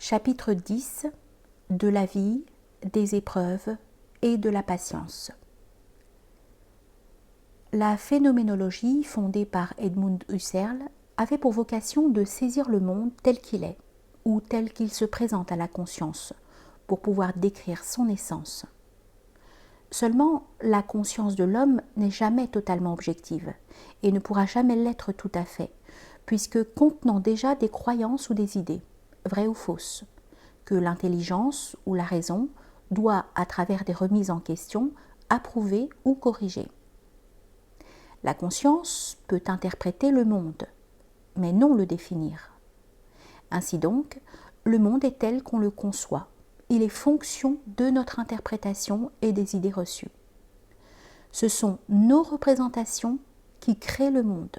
Chapitre 10 de la vie, des épreuves et de la patience. La phénoménologie fondée par Edmund Husserl avait pour vocation de saisir le monde tel qu'il est, ou tel qu'il se présente à la conscience, pour pouvoir décrire son essence. Seulement, la conscience de l'homme n'est jamais totalement objective, et ne pourra jamais l'être tout à fait, puisque contenant déjà des croyances ou des idées, vraies ou fausses, que l'intelligence ou la raison doit, à travers des remises en question, approuver ou corriger. La conscience peut interpréter le monde, mais non le définir. Ainsi donc, le monde est tel qu'on le conçoit. Il est fonction de notre interprétation et des idées reçues. Ce sont nos représentations qui créent le monde.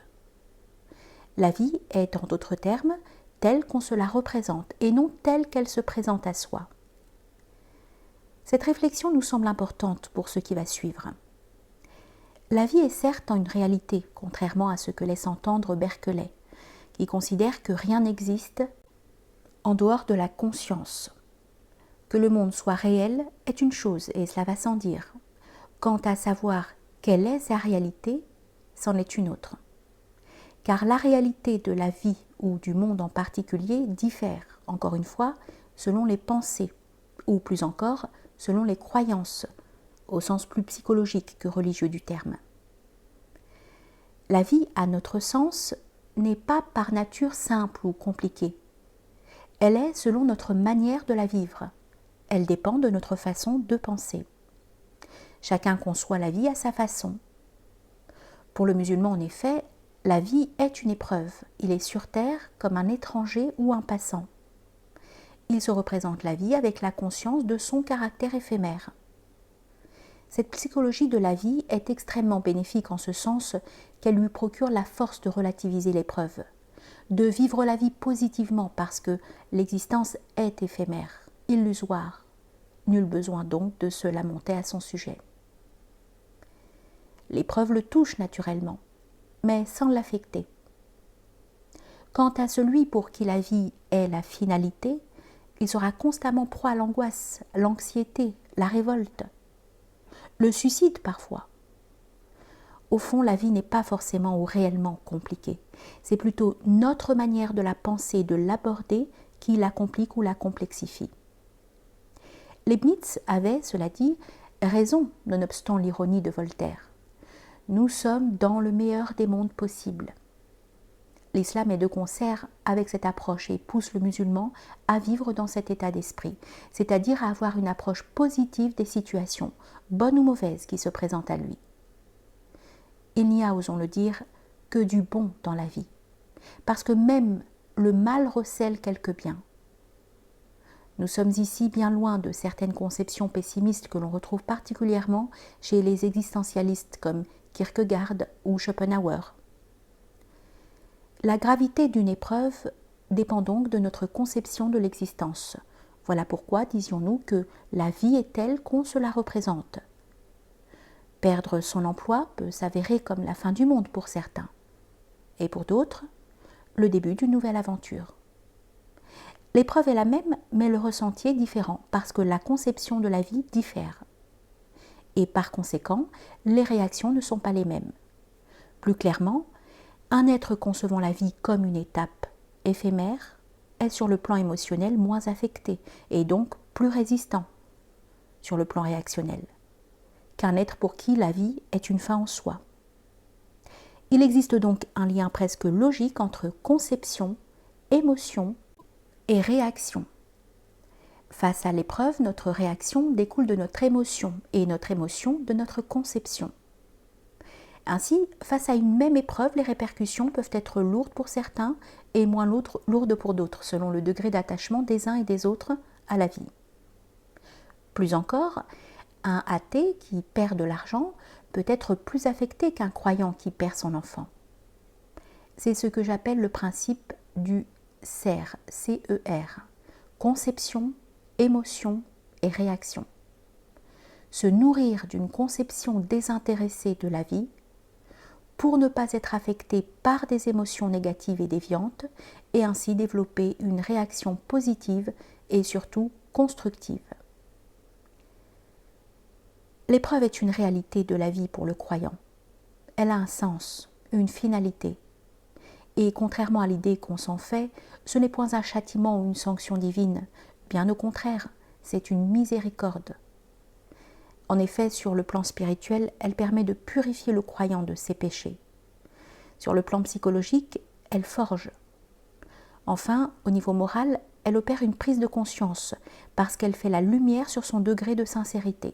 La vie est, en d'autres termes, telle qu'on se la représente et non telle qu'elle se présente à soi. Cette réflexion nous semble importante pour ce qui va suivre. La vie est certes une réalité, contrairement à ce que laisse entendre Berkeley, qui considère que rien n'existe en dehors de la conscience. Que le monde soit réel est une chose, et cela va sans dire. Quant à savoir quelle est sa réalité, c'en est une autre. Car la réalité de la vie ou du monde en particulier diffère, encore une fois, selon les pensées, ou plus encore, selon les croyances, au sens plus psychologique que religieux du terme. La vie, à notre sens, n'est pas par nature simple ou compliquée. Elle est selon notre manière de la vivre. Elle dépend de notre façon de penser. Chacun conçoit la vie à sa façon. Pour le musulman, en effet, la vie est une épreuve. Il est sur terre comme un étranger ou un passant. Il se représente la vie avec la conscience de son caractère éphémère. Cette psychologie de la vie est extrêmement bénéfique en ce sens qu'elle lui procure la force de relativiser l'épreuve, de vivre la vie positivement parce que l'existence est éphémère, illusoire. Nul besoin donc de se lamenter à son sujet. L'épreuve le touche naturellement, mais sans l'affecter. Quant à celui pour qui la vie est la finalité, il sera constamment proie à l'angoisse, l'anxiété, la révolte, le suicide parfois. Au fond, la vie n'est pas forcément ou réellement compliquée. C'est plutôt notre manière de la penser et de l'aborder qui la complique ou la complexifie. Leibniz avait, cela dit, raison, nonobstant l'ironie de Voltaire. Nous sommes dans le meilleur des mondes possibles. L'islam est de concert avec cette approche et pousse le musulman à vivre dans cet état d'esprit, c'est-à-dire à avoir une approche positive des situations, bonnes ou mauvaises, qui se présentent à lui. Il n'y a, osons le dire, que du bon dans la vie, parce que même le mal recèle quelques biens. Nous sommes ici bien loin de certaines conceptions pessimistes que l'on retrouve particulièrement chez les existentialistes comme Kierkegaard ou Schopenhauer. La gravité d'une épreuve dépend donc de notre conception de l'existence. Voilà pourquoi disions-nous que la vie est telle qu'on se la représente. Perdre son emploi peut s'avérer comme la fin du monde pour certains, et pour d'autres, le début d'une nouvelle aventure. L'épreuve est la même, mais le ressenti est différent, parce que la conception de la vie diffère. Et par conséquent, les réactions ne sont pas les mêmes. Plus clairement, un être concevant la vie comme une étape éphémère est sur le plan émotionnel moins affecté, et donc plus résistant sur le plan réactionnel, qu'un être pour qui la vie est une fin en soi. Il existe donc un lien presque logique entre conception, émotion et réaction. Face à l'épreuve, notre réaction découle de notre émotion et notre émotion de notre conception. Ainsi, face à une même épreuve, les répercussions peuvent être lourdes pour certains et moins lourdes pour d'autres, selon le degré d'attachement des uns et des autres à la vie. Plus encore, un athée qui perd de l'argent peut être plus affecté qu'un croyant qui perd son enfant. C'est ce que j'appelle le principe du CER, C-E-R, conception, émotion et réaction. Se nourrir d'une conception désintéressée de la vie pour ne pas être affecté par des émotions négatives et déviantes et ainsi développer une réaction positive et surtout constructive. L'épreuve est une réalité de la vie pour le croyant. Elle a un sens, une finalité. Et contrairement à l'idée qu'on s'en fait, ce n'est point un châtiment ou une sanction divine, bien au contraire, c'est une miséricorde. En effet, sur le plan spirituel, elle permet de purifier le croyant de ses péchés. Sur le plan psychologique, elle forge. Enfin, au niveau moral, elle opère une prise de conscience, parce qu'elle fait la lumière sur son degré de sincérité.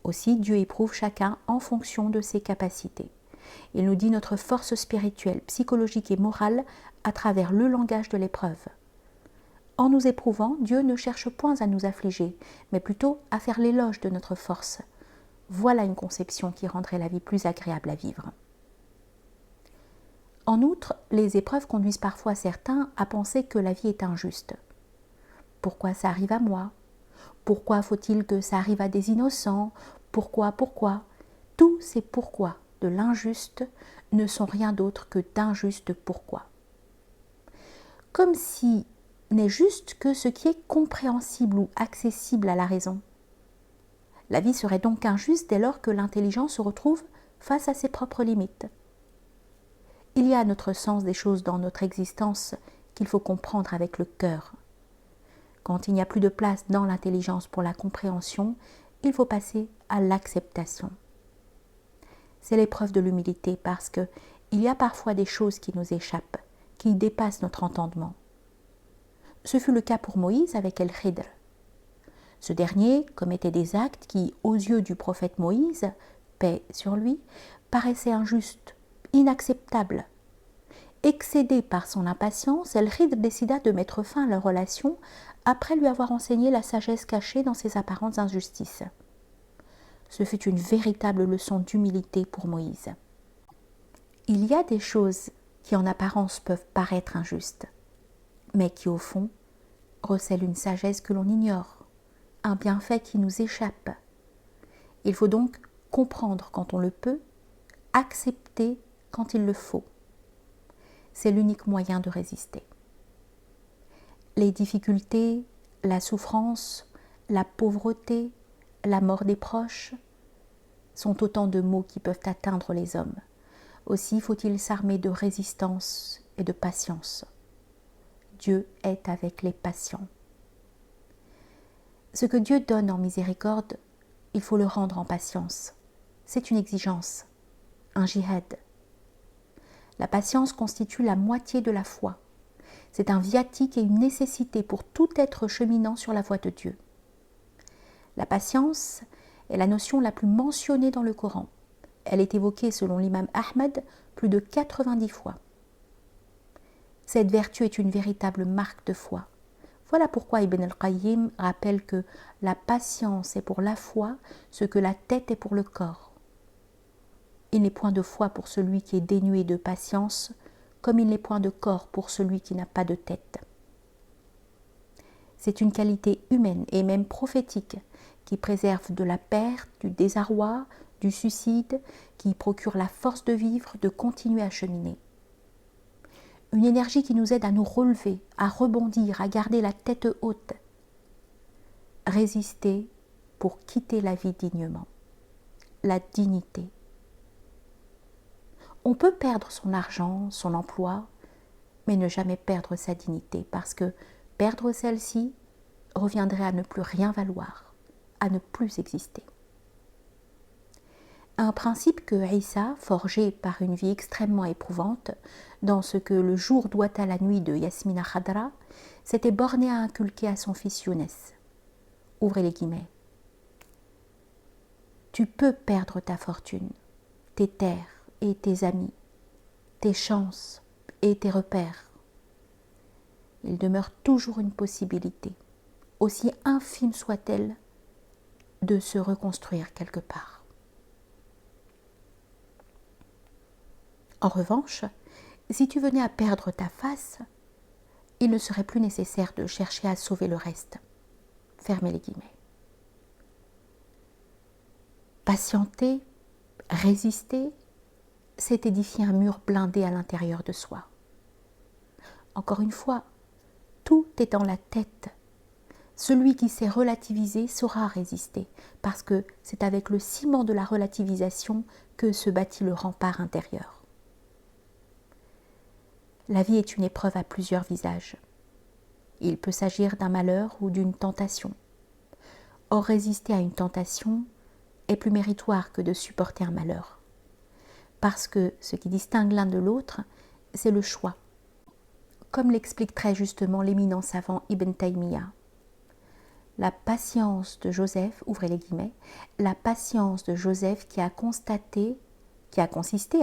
Aussi, Dieu éprouve chacun en fonction de ses capacités. Il nous dit notre force spirituelle, psychologique et morale à travers le langage de l'épreuve. En nous éprouvant, Dieu ne cherche point à nous affliger, mais plutôt à faire l'éloge de notre force. Voilà une conception qui rendrait la vie plus agréable à vivre. En outre, les épreuves conduisent parfois certains à penser que la vie est injuste. Pourquoi ça arrive à moi? Pourquoi faut-il que ça arrive à des innocents? Pourquoi? Tous ces pourquoi de l'injuste ne sont rien d'autre que d'injustes pourquoi. Comme si n'est juste que ce qui est compréhensible ou accessible à la raison. La vie serait donc injuste dès lors que l'intelligence se retrouve face à ses propres limites. Il y a à notre sens des choses dans notre existence qu'il faut comprendre avec le cœur. Quand il n'y a plus de place dans l'intelligence pour la compréhension, il faut passer à l'acceptation. C'est l'épreuve de l'humilité parce qu'il y a parfois des choses qui nous échappent, qui dépassent notre entendement. Ce fut le cas pour Moïse avec El-Khidr. Ce dernier commettait des actes qui, aux yeux du prophète Moïse, paix sur lui, paraissaient injustes, inacceptables. Excédé par son impatience, El-Khidr décida de mettre fin à leur relation après lui avoir enseigné la sagesse cachée dans ses apparentes injustices. Ce fut une véritable leçon d'humilité pour Moïse. Il y a des choses qui en apparence peuvent paraître injustes, mais qui au fond recèlent une sagesse que l'on ignore, un bienfait qui nous échappe. Il faut donc comprendre quand on le peut, accepter quand il le faut. C'est l'unique moyen de résister. Les difficultés, la souffrance, la pauvreté, la mort des proches sont autant de maux qui peuvent atteindre les hommes. Aussi faut-il s'armer de résistance et de patience. Dieu est avec les patients. Ce que Dieu donne en miséricorde, il faut le rendre en patience. C'est une exigence, un jihad. La patience constitue la moitié de la foi. C'est un viatique et une nécessité pour tout être cheminant sur la voie de Dieu. La patience est la notion la plus mentionnée dans le Coran. Elle est évoquée selon l'imam Ahmed plus de 90 fois. Cette vertu est une véritable marque de foi. Voilà pourquoi Ibn al-Qayyim rappelle que la patience est pour la foi ce que la tête est pour le corps. Il n'est point de foi pour celui qui est dénué de patience, comme il n'est point de corps pour celui qui n'a pas de tête. C'est une qualité humaine et même prophétique qui préserve de la perte, du désarroi, du suicide, qui procure la force de vivre, de continuer à cheminer. Une énergie qui nous aide à nous relever, à rebondir, à garder la tête haute. Résister pour quitter la vie dignement. La dignité. On peut perdre son argent, son emploi, mais ne jamais perdre sa dignité, parce que perdre celle-ci reviendrait à ne plus rien valoir, à ne plus exister. Un principe que Issa, forgé par une vie extrêmement éprouvante, dans ce que le jour doit à la nuit de Yasmina Khadra, s'était borné à inculquer à son fils Younes. Ouvrez les guillemets. Tu peux perdre ta fortune, tes terres et tes amis, tes chances et tes repères. Il demeure toujours une possibilité, aussi infime soit-elle, de se reconstruire quelque part. En revanche, si tu venais à perdre ta face, il ne serait plus nécessaire de chercher à sauver le reste. Fermez les guillemets. Patienter, résister, c'est édifier un mur blindé à l'intérieur de soi. Encore une fois, tout est dans la tête. Celui qui sait relativiser saura résister, parce que c'est avec le ciment de la relativisation que se bâtit le rempart intérieur. La vie est une épreuve à plusieurs visages. Il peut s'agir d'un malheur ou d'une tentation. Or, résister à une tentation est plus méritoire que de supporter un malheur. Parce que ce qui distingue l'un de l'autre, c'est le choix. Comme l'explique très justement l'éminent savant Ibn Taymiyyah. La patience de Joseph, ouvrez les guillemets, la patience de Joseph qui a consisté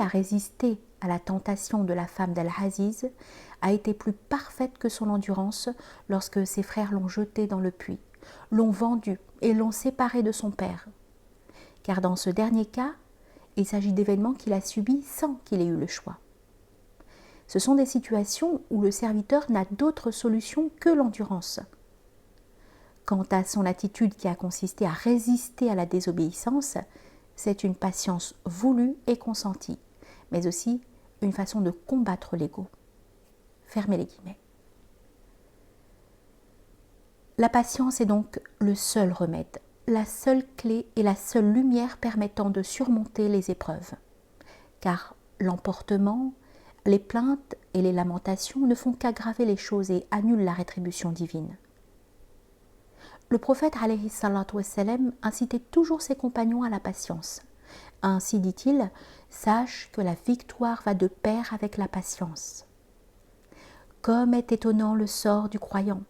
à résister à la tentation de la femme d'Al-Aziz, a été plus parfaite que son endurance lorsque ses frères l'ont jeté dans le puits, l'ont vendu et l'ont séparé de son père. Car dans ce dernier cas, il s'agit d'événements qu'il a subis sans qu'il ait eu le choix. Ce sont des situations où le serviteur n'a d'autre solution que l'endurance. Quant à son attitude qui a consisté à résister à la désobéissance, c'est une patience voulue et consentie, mais aussi une façon de combattre l'ego. Fermez les guillemets. La patience est donc le seul remède, la seule clé et la seule lumière permettant de surmonter les épreuves. Car l'emportement, les plaintes et les lamentations ne font qu'aggraver les choses et annulent la rétribution divine. Le prophète alayhi salatu wassalam incitait toujours ses compagnons à la patience. Ainsi dit-il, sache que la victoire va de pair avec la patience. Comme est étonnant le sort du croyant,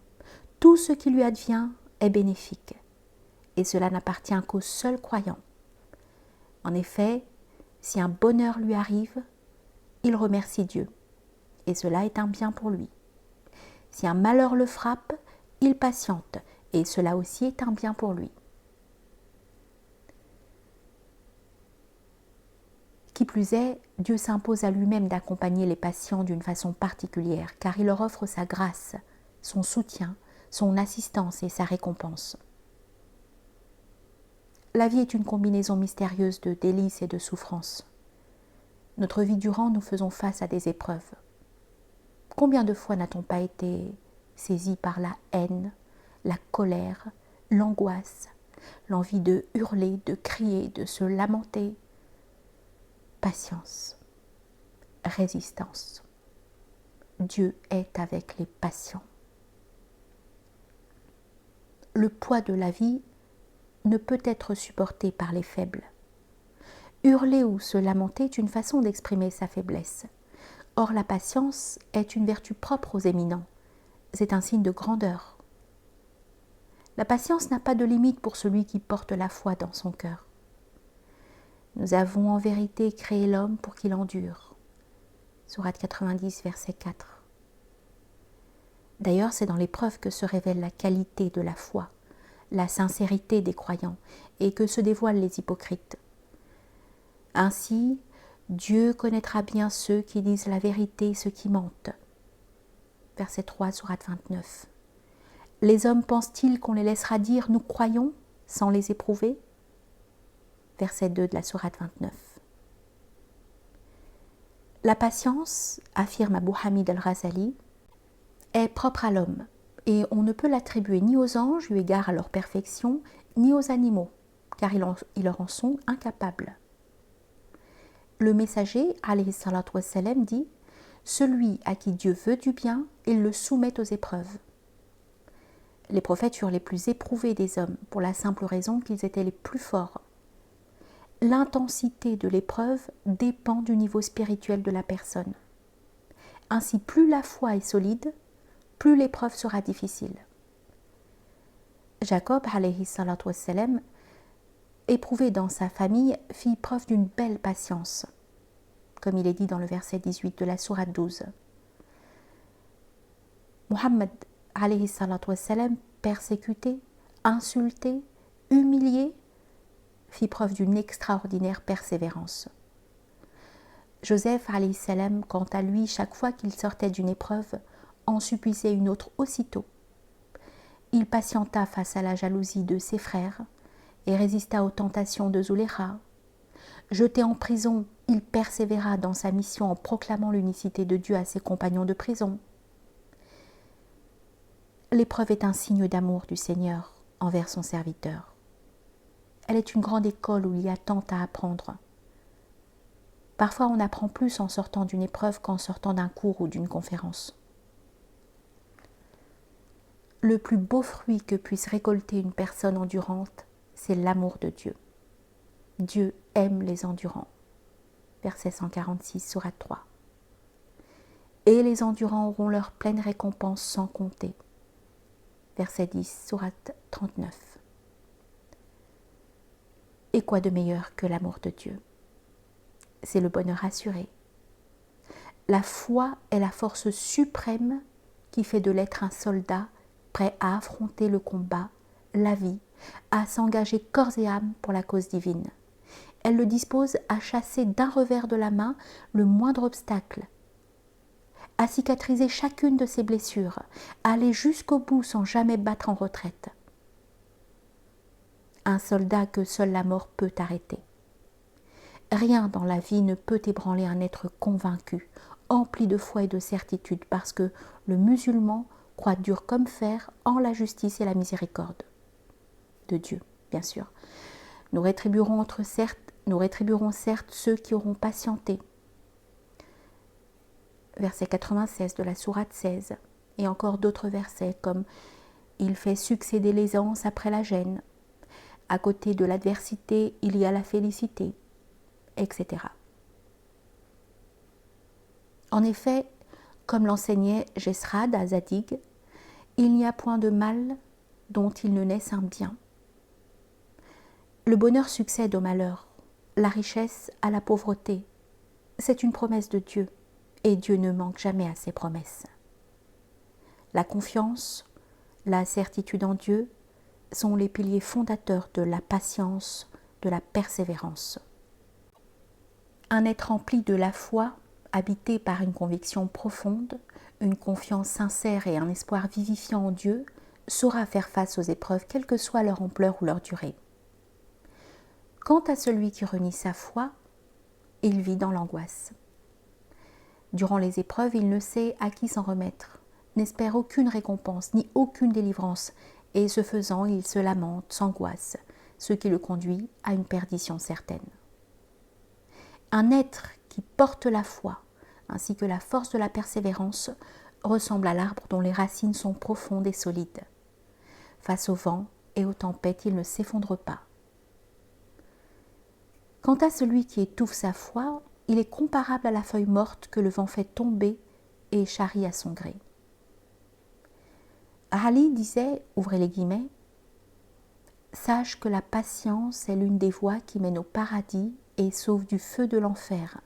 tout ce qui lui advient est bénéfique, et cela n'appartient qu'au seul croyant. En effet, si un bonheur lui arrive, il remercie Dieu, et cela est un bien pour lui. Si un malheur le frappe, il patiente, et cela aussi est un bien pour lui. Qui plus est, Dieu s'impose à lui-même d'accompagner les patients d'une façon particulière, car il leur offre sa grâce, son soutien, son assistance et sa récompense. La vie est une combinaison mystérieuse de délices et de souffrances. Notre vie durant, nous faisons face à des épreuves. Combien de fois n'a-t-on pas été saisi par la haine, la colère, l'angoisse, l'envie de hurler, de crier, de se lamenter? Patience, résistance. Dieu est avec les patients. Le poids de la vie ne peut être supporté par les faibles. Hurler ou se lamenter est une façon d'exprimer sa faiblesse. Or, la patience est une vertu propre aux éminents. C'est un signe de grandeur. La patience n'a pas de limite pour celui qui porte la foi dans son cœur. Nous avons en vérité créé l'homme pour qu'il endure. Sourate 90, verset 4. D'ailleurs, c'est dans l'épreuve que se révèle la qualité de la foi, la sincérité des croyants, et que se dévoilent les hypocrites. Ainsi, Dieu connaîtra bien ceux qui disent la vérité et ceux qui mentent. Verset 3, sourate 29. Les hommes pensent-ils qu'on les laissera dire « nous croyons » sans les éprouver? Verset 2 de la sourate 29. La patience, affirme Abu Hamid al-Ghazali, est propre à l'homme et on ne peut l'attribuer ni aux anges eu égard à leur perfection, ni aux animaux, car ils leur en sont incapables. Le messager, alayhi salatu wassalam, dit « Celui à qui Dieu veut du bien, il le soumet aux épreuves. » Les prophètes furent les plus éprouvés des hommes, pour la simple raison qu'ils étaient les plus forts. L'intensité de l'épreuve dépend du niveau spirituel de la personne. Ainsi, plus la foi est solide, plus l'épreuve sera difficile. Jacob, alayhi salatu wassalam, éprouvé dans sa famille, fit preuve d'une belle patience, comme il est dit dans le verset 18 de la sourate 12. Muhammad, alayhi salatu wassalam, persécuté, insulté, humilié, fit preuve d'une extraordinaire persévérance. Joseph, alayhi salam, quant à lui, chaque fois qu'il sortait d'une épreuve, en subissait une autre aussitôt. Il patienta face à la jalousie de ses frères et résista aux tentations de Zuléha. Jeté en prison Il persévéra dans sa mission en proclamant l'unicité de Dieu à ses compagnons de prison. L'épreuve est un signe d'amour du Seigneur envers son serviteur. Elle est une grande école où il y a tant à apprendre. Parfois, on apprend plus en sortant d'une épreuve qu'en sortant d'un cours ou d'une conférence. Le plus beau fruit que puisse récolter une personne endurante, c'est l'amour de Dieu. Dieu aime les endurants. Verset 146, sourate 3. Et les endurants auront leur pleine récompense sans compter. Verset 10, sourate 39. Et quoi de meilleur que l'amour de Dieu? C'est le bonheur assuré. La foi est la force suprême qui fait de l'être un soldat prêt à affronter le combat, la vie, à s'engager corps et âme pour la cause divine. Elle le dispose à chasser d'un revers de la main le moindre obstacle, à cicatriser chacune de ses blessures, à aller jusqu'au bout sans jamais battre en retraite. Un soldat que seule la mort peut arrêter. Rien dans la vie ne peut ébranler un être convaincu, empli de foi et de certitude, parce que le musulman croit dur comme fer en la justice et la miséricorde de Dieu, bien sûr. Nous rétribuerons certes ceux qui auront patienté. Verset 96 de la sourate 16, et encore d'autres versets comme « Il fait succéder l'aisance après la gêne »,« À côté de l'adversité, il y a la félicité », etc. En effet, comme l'enseignait Jesrad à Zadig, il n'y a point de mal dont il ne naisse un bien. Le bonheur succède au malheur, la richesse à la pauvreté. C'est une promesse de Dieu, et Dieu ne manque jamais à ses promesses. La confiance, la certitude en Dieu sont les piliers fondateurs de la patience, de la persévérance. Un être rempli de la foi, habité par une conviction profonde, une confiance sincère et un espoir vivifiant en Dieu, saura faire face aux épreuves, quelle que soit leur ampleur ou leur durée. Quant à celui qui renie sa foi, il vit dans l'angoisse. Durant les épreuves, il ne sait à qui s'en remettre, n'espère aucune récompense ni aucune délivrance, et ce faisant, il se lamente, s'angoisse, ce qui le conduit à une perdition certaine. Un être qui porte la foi, ainsi que la force de la persévérance, ressemble à l'arbre dont les racines sont profondes et solides. Face au vent et aux tempêtes, il ne s'effondre pas. Quant à celui qui étouffe sa foi, il est comparable à la feuille morte que le vent fait tomber et charrie à son gré. Ali disait, ouvrez les guillemets, « Sache que la patience est l'une des voies qui mène au paradis et sauve du feu de l'enfer,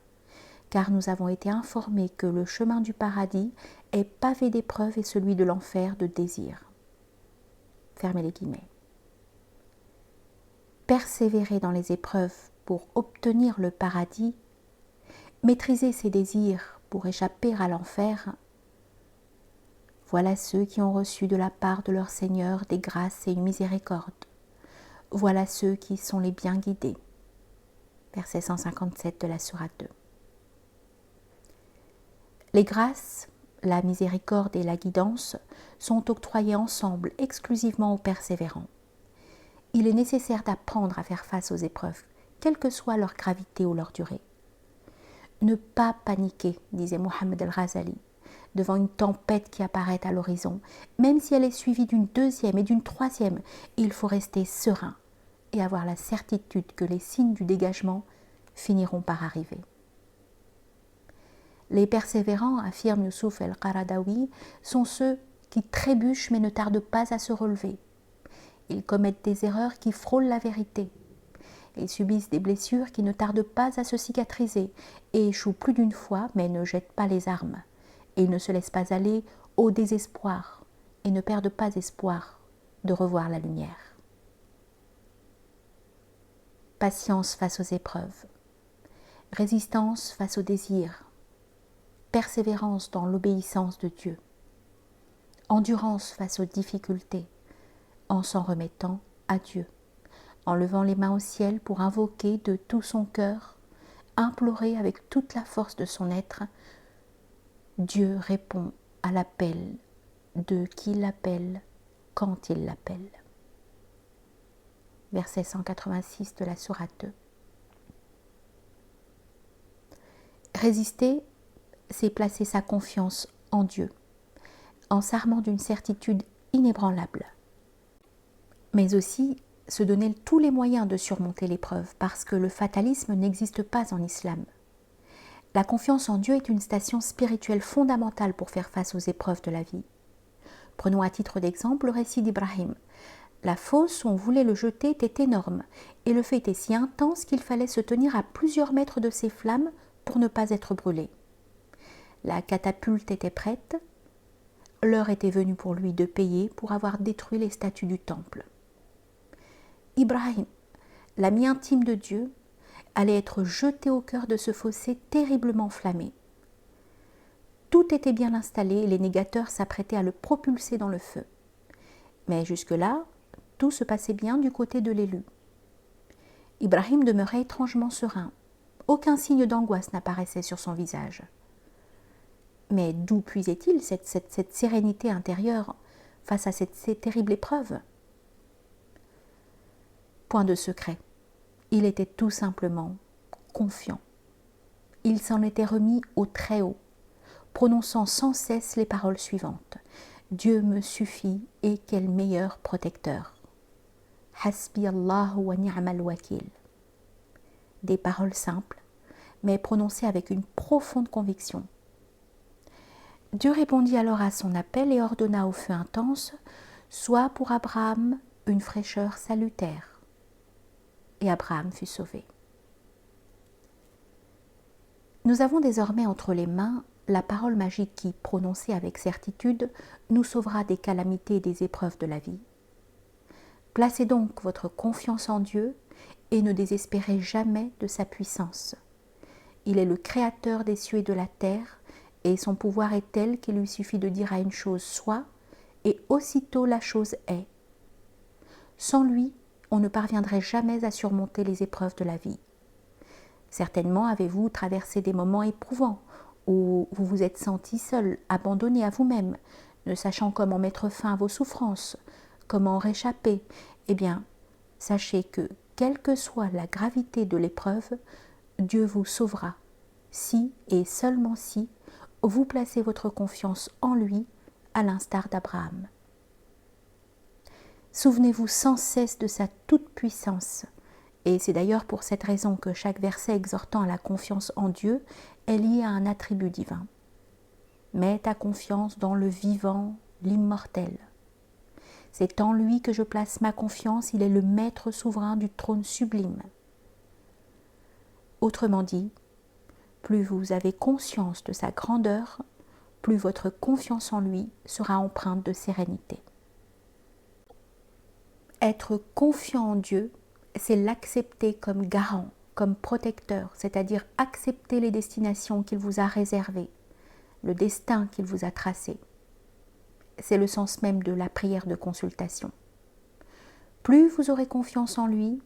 car nous avons été informés que le chemin du paradis est pavé d'épreuves et celui de l'enfer de désirs. » Fermez les guillemets. Persévérer dans les épreuves pour obtenir le paradis, maîtriser ses désirs pour échapper à l'enfer, voilà ceux qui ont reçu de la part de leur Seigneur des grâces et une miséricorde. Voilà ceux qui sont les bien guidés. Verset 157 de la sourate 2. Les grâces, la miséricorde et la guidance sont octroyées ensemble exclusivement aux persévérants. Il est nécessaire d'apprendre à faire face aux épreuves, quelle que soit leur gravité ou leur durée. Ne pas paniquer, disait Mohammed al-Ghazali, devant une tempête qui apparaît à l'horizon. Même si elle est suivie d'une deuxième et d'une troisième, il faut rester serein et avoir la certitude que les signes du dégagement finiront par arriver. Les persévérants, affirme Youssouf el-Qaradawi, sont ceux qui trébuchent mais ne tardent pas à se relever. Ils commettent des erreurs qui frôlent la vérité. Ils subissent des blessures qui ne tardent pas à se cicatriser et échouent plus d'une fois mais ne jettent pas les armes. Et ils ne se laissent pas aller au désespoir et ne perdent pas espoir de revoir la lumière. Patience face aux épreuves, résistance face aux désirs, persévérance dans l'obéissance de Dieu, endurance face aux difficultés, en s'en remettant à Dieu, en levant les mains au ciel pour invoquer de tout son cœur implorer avec toute la force de son être, Dieu répond à l'appel de qui l'appelle quand il l'appelle. Verset 186 de la sourate 2. Résister, c'est placer sa confiance en Dieu, en s'armant d'une certitude inébranlable. Mais aussi se donner tous les moyens de surmonter l'épreuve, parce que le fatalisme n'existe pas en islam. La confiance en Dieu est une station spirituelle fondamentale pour faire face aux épreuves de la vie. Prenons à titre d'exemple le récit d'Ibrahim. La fosse où on voulait le jeter était énorme, et le feu était si intense qu'il fallait se tenir à plusieurs mètres de ces flammes pour ne pas être brûlé. La catapulte était prête. L'heure était venue pour lui de payer pour avoir détruit les statues du temple. Ibrahim, l'ami intime de Dieu, allait être jeté au cœur de ce fossé terriblement enflammé. Tout était bien installé et les négateurs s'apprêtaient à le propulser dans le feu. Mais jusque-là, tout se passait bien du côté de l'élu. Ibrahim demeurait étrangement serein. Aucun signe d'angoisse n'apparaissait sur son visage. Mais d'où puisait-il cette sérénité intérieure face à ces terribles épreuves ? Point de secret. Il était tout simplement confiant. Il s'en était remis au Très-Haut, prononçant sans cesse les paroles suivantes. Dieu me suffit et quel meilleur protecteur. Hasbi Allahu wa ni'mal wakil. Des paroles simples, mais prononcées avec une profonde conviction. Dieu répondit alors à son appel et ordonna au feu intense, soit pour Abraham une fraîcheur salutaire. Et Abraham fut sauvé. Nous avons désormais entre les mains la parole magique qui, prononcée avec certitude, nous sauvera des calamités et des épreuves de la vie. Placez donc votre confiance en Dieu et ne désespérez jamais de sa puissance. Il est le créateur des cieux et de la terre, et son pouvoir est tel qu'il lui suffit de dire à une chose soit, et aussitôt la chose est. Sans lui, on ne parviendrait jamais à surmonter les épreuves de la vie. Certainement avez-vous traversé des moments éprouvants, où vous vous êtes senti seul, abandonné à vous-même, ne sachant comment mettre fin à vos souffrances, comment en réchapper. Eh bien, sachez que, quelle que soit la gravité de l'épreuve, Dieu vous sauvera, si et seulement si vous placez votre confiance en lui, à l'instar d'Abraham. Souvenez-vous sans cesse de sa toute-puissance, et c'est d'ailleurs pour cette raison que chaque verset exhortant à la confiance en Dieu est lié à un attribut divin. Mets ta confiance dans le vivant, l'immortel. C'est en lui que je place ma confiance, il est le maître souverain du trône sublime. Autrement dit, plus vous avez conscience de sa grandeur, plus votre confiance en lui sera empreinte de sérénité. Être confiant en Dieu, c'est l'accepter comme garant, comme protecteur, c'est-à-dire accepter les destinations qu'il vous a réservées, le destin qu'il vous a tracé. C'est le sens même de la prière de consultation. Plus vous aurez confiance en lui,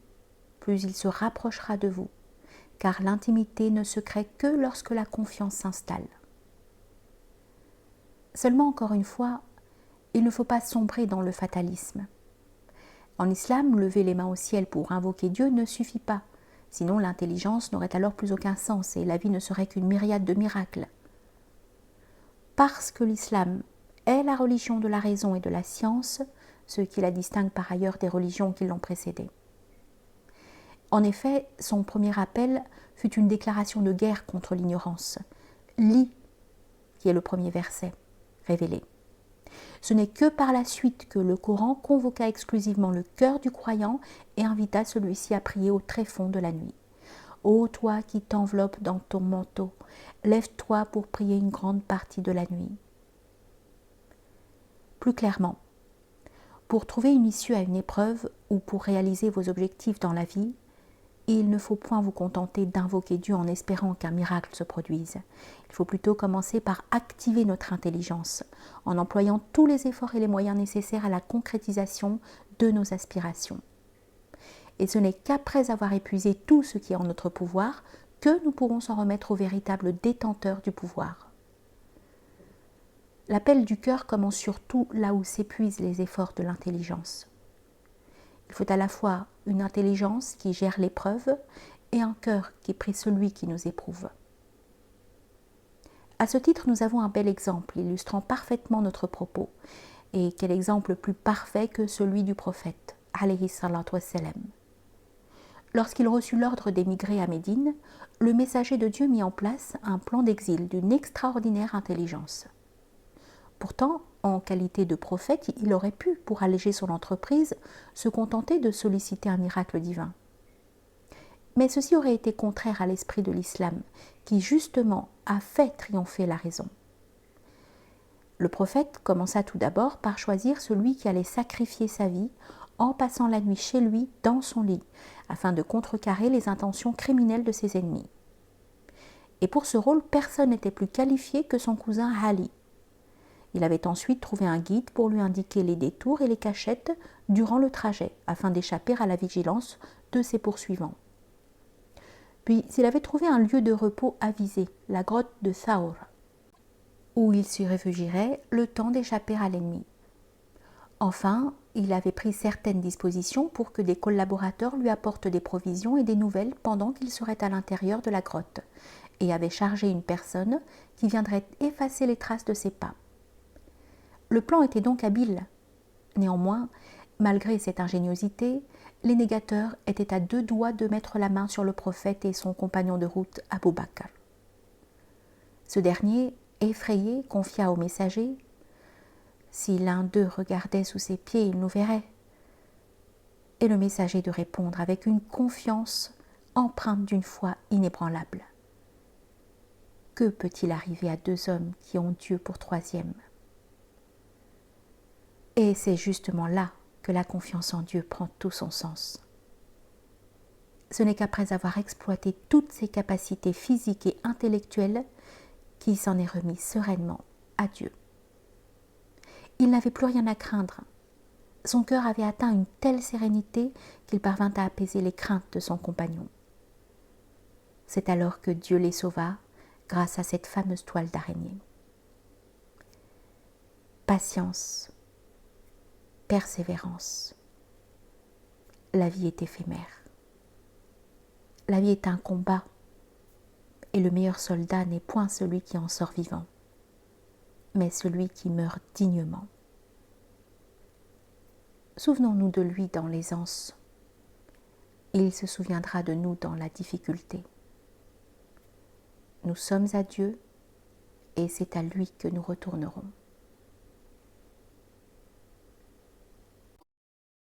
plus il se rapprochera de vous, car l'intimité ne se crée que lorsque la confiance s'installe. Seulement, encore une fois, il ne faut pas sombrer dans le fatalisme. En islam, lever les mains au ciel pour invoquer Dieu ne suffit pas, sinon l'intelligence n'aurait alors plus aucun sens et la vie ne serait qu'une myriade de miracles. Parce que l'islam est la religion de la raison et de la science, ce qui la distingue par ailleurs des religions qui l'ont précédée. En effet, son premier appel fut une déclaration de guerre contre l'ignorance. Lis, qui est le premier verset révélé. Ce n'est que par la suite que le Coran convoqua exclusivement le cœur du croyant et invita celui-ci à prier au tréfonds de la nuit. Ô toi qui t'enveloppes dans ton manteau, lève-toi pour prier une grande partie de la nuit. Plus clairement, pour trouver une issue à une épreuve ou pour réaliser vos objectifs dans la vie, il ne faut point vous contenter d'invoquer Dieu en espérant qu'un miracle se produise. Il faut plutôt commencer par activer notre intelligence, en employant tous les efforts et les moyens nécessaires à la concrétisation de nos aspirations. Et ce n'est qu'après avoir épuisé tout ce qui est en notre pouvoir que nous pourrons s'en remettre au véritable détenteur du pouvoir. L'appel du cœur commence surtout là où s'épuisent les efforts de l'intelligence. Il faut à la fois une intelligence qui gère l'épreuve et un cœur qui prie celui qui nous éprouve. À ce titre, nous avons un bel exemple illustrant parfaitement notre propos. Et quel exemple plus parfait que celui du prophète, alayhi salatu wassalam. Lorsqu'il reçut l'ordre d'émigrer à Médine, le messager de Dieu mit en place un plan d'exil d'une extraordinaire intelligence. Pourtant, en qualité de prophète, il aurait pu, pour alléger son entreprise, se contenter de solliciter un miracle divin. Mais ceci aurait été contraire à l'esprit de l'islam, qui justement a fait triompher la raison. Le prophète commença tout d'abord par choisir celui qui allait sacrifier sa vie en passant la nuit chez lui, dans son lit, afin de contrecarrer les intentions criminelles de ses ennemis. Et pour ce rôle, personne n'était plus qualifié que son cousin Ali. Il avait ensuite trouvé un guide pour lui indiquer les détours et les cachettes durant le trajet, afin d'échapper à la vigilance de ses poursuivants. Puis, il avait trouvé un lieu de repos avisé, la grotte de Thawr, où il s'y réfugierait le temps d'échapper à l'ennemi. Enfin, il avait pris certaines dispositions pour que des collaborateurs lui apportent des provisions et des nouvelles pendant qu'il serait à l'intérieur de la grotte, et avait chargé une personne qui viendrait effacer les traces de ses pas. Le plan était donc habile. Néanmoins, malgré cette ingéniosité, les négateurs étaient à deux doigts de mettre la main sur le prophète et son compagnon de route, Abu Bakr. Ce dernier, effrayé, confia au messager : « Si l'un d'eux regardait sous ses pieds, il nous verrait. » Et le messager de répondre avec une confiance empreinte d'une foi inébranlable : « Que peut-il arriver à deux hommes qui ont Dieu pour troisième ? » Et c'est justement là que la confiance en Dieu prend tout son sens. Ce n'est qu'après avoir exploité toutes ses capacités physiques et intellectuelles qu'il s'en est remis sereinement à Dieu. Il n'avait plus rien à craindre. Son cœur avait atteint une telle sérénité qu'il parvint à apaiser les craintes de son compagnon. C'est alors que Dieu les sauva grâce à cette fameuse toile d'araignée. Patience, persévérance. La vie est éphémère. La vie est un combat, et le meilleur soldat n'est point celui qui en sort vivant, mais celui qui meurt dignement. Souvenons-nous de lui dans l'aisance. Il se souviendra de nous dans la difficulté. Nous sommes à Dieu, et c'est à lui que nous retournerons.